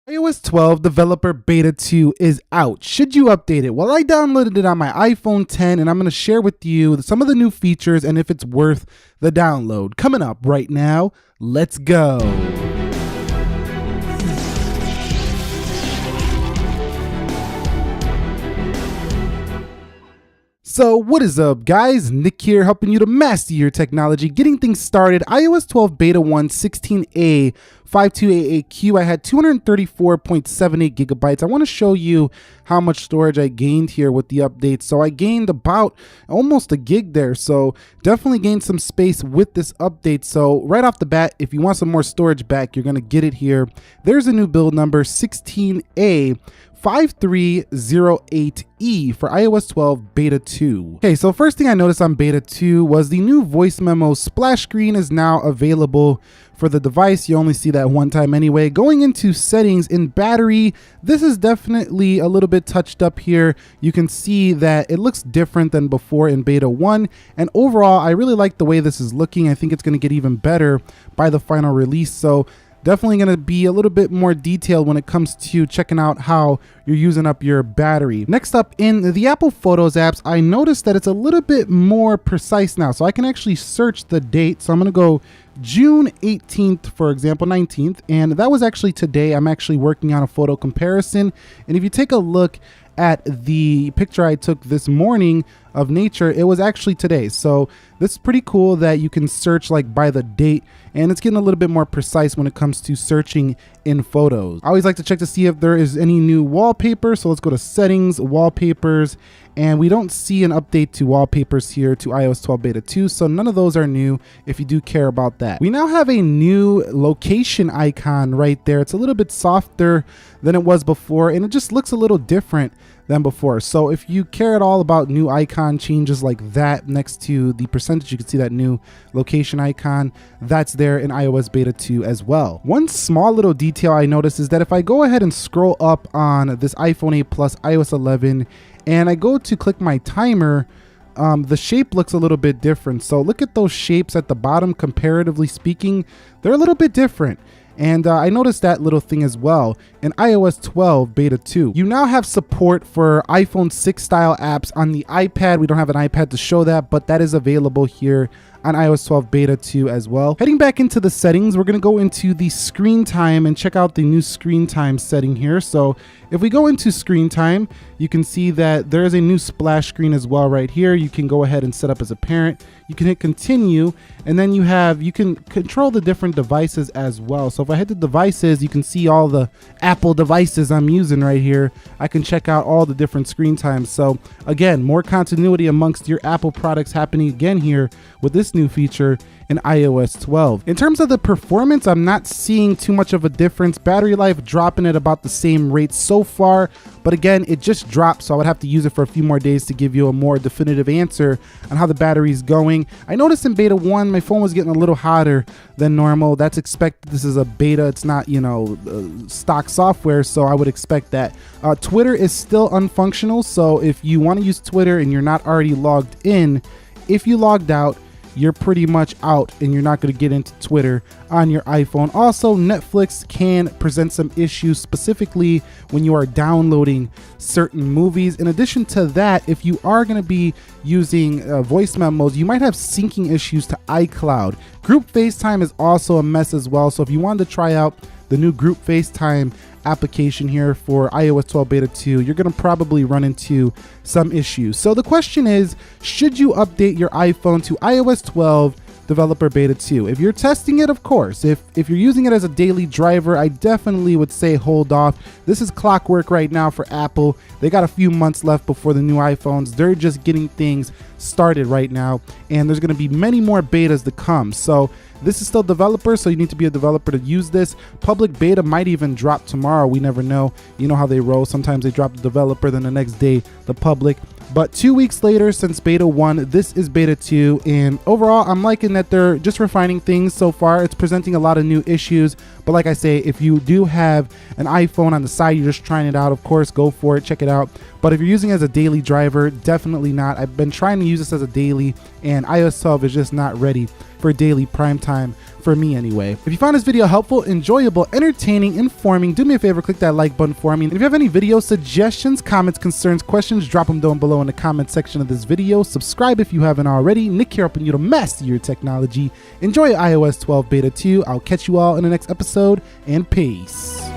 iOS 12 Developer Beta 2 is out. Should you update it? Well, I downloaded it on my iPhone 10 and I'm going to share with you some of the new features and if it's worth the download. Coming up right now, let's go. So what is up, guys? Nick here, helping you to master your technology, getting things started. iOS 12 Beta 1 16A 5288Q. I had 234.78 gigabytes. I want to show you how much storage I gained here with the update. So I gained about almost a gig there. So definitely gained some space with this update. So right off the bat, if you want some more storage back, you're going to get it here. There's a new build number, 16A 5308E for iOS 12 Beta 2. Okay, so first thing I noticed on Beta 2 was the new voice memo splash screen is now available for the device. You only see that one time anyway. Going into settings in battery, this is definitely a little bit touched up here. You can see that it looks different than before in Beta 1. And overall, I really like the way this is looking. I think it's going to get even better by the final release. So definitely going to be a little bit more detailed when it comes to checking out how you're using up your battery. Next up, in the Apple Photos apps, I noticed that it's a little bit more precise now. So I can actually search the date. So I'm going to go June 18th, for example, 19th. And that was actually today. I'm actually working on a photo comparison. And if you take a look at the picture I took this morning of nature, it was actually today. So this is pretty cool that you can search like by the date, and it's getting a little bit more precise when it comes to searching in photos. I always like to check to see if there is any new wallpaper. So let's go to settings, wallpapers, and we don't see an update to wallpapers here to iOS 12 Beta 2. So none of those are new if you do care about that. We now have a new location icon right there. It's a little bit softer than it was before, and it just looks a little different than before. So if you care at all about new icon changes like that next to the percentage, you can see that new location icon that's there in iOS Beta 2 as well. One small little detail I noticed is that if I go ahead and scroll up on this iPhone 8 Plus iOS 11 and I go to click my timer, the shape looks a little bit different. So look at those shapes at the bottom. Comparatively speaking, they're a little bit different. And I noticed that little thing as well in iOS 12 Beta 2. You now have support for iPhone 6 style apps on the iPad. We don't have an iPad to show that, but that is available here on iOS 12 Beta 2 as well. Heading back into the settings, we're going to go into the screen time and check out the new screen time setting here. So if we go into screen time, you can see that there is a new splash screen as well right here. You can go ahead and set up as a parent. You can hit continue, and then you can control the different devices as well. So if I hit the devices, you can see all the Apple devices I'm using right here. I can check out all the different screen times. So again, more continuity amongst your Apple products happening again here with this new feature in iOS 12. In terms of the performance, I'm not seeing too much of a difference. Battery life dropping at about the same rate so far, but again, it just dropped, so I would have to use it for a few more days to give you a more definitive answer on how the battery's going. I noticed in Beta 1, my phone was getting a little hotter than normal. That's expected. This is a beta. It's not, stock software, so I would expect that. Twitter is still unfunctional, so if you want to use Twitter and you're not already logged in, if you logged out, you're pretty much out and you're not going to get into Twitter on your iPhone. Also, Netflix can present some issues, specifically when you are downloading certain movies. In addition to that, if you are going to be using voice memos, you might have syncing issues to iCloud. Group FaceTime is also a mess as well. So if you wanted to try out the new Group FaceTime application here for iOS 12 Beta 2, you're going to probably run into some issues. So the question is, should you update your iPhone to iOS 12 Developer Beta 2? If you're testing it, of course. If you're using it as a daily driver, I definitely would say hold off. This is clockwork right now for Apple. They got a few months left before the new iPhones. They're just getting things started right now, and there's going to be many more betas to come. So this is still developer, so you need to be a developer to use this. Public beta might even drop tomorrow. We never know. You know how they roll. Sometimes they drop the developer, then the next day the public. But 2 weeks later since Beta 1, this is Beta 2. And overall, I'm liking that they're just refining things so far. It's presenting a lot of new issues, But like I say, if you do have an iPhone on the side, you're just trying it out, of course, go for it, check it out. But if you're using it as a daily driver, definitely not. I've been trying to use this as a daily, and iOS 12 is just not ready for daily prime time, for me anyway. If you found this video helpful, enjoyable, entertaining, informing, do me a favor, click that like button for me. And if you have any video suggestions, comments, concerns, questions, drop them down below in the comment section of this video. Subscribe if you haven't already. Nick here, helping you to master your technology. Enjoy iOS 12 Beta 2. I'll catch you all in the next episode, and peace.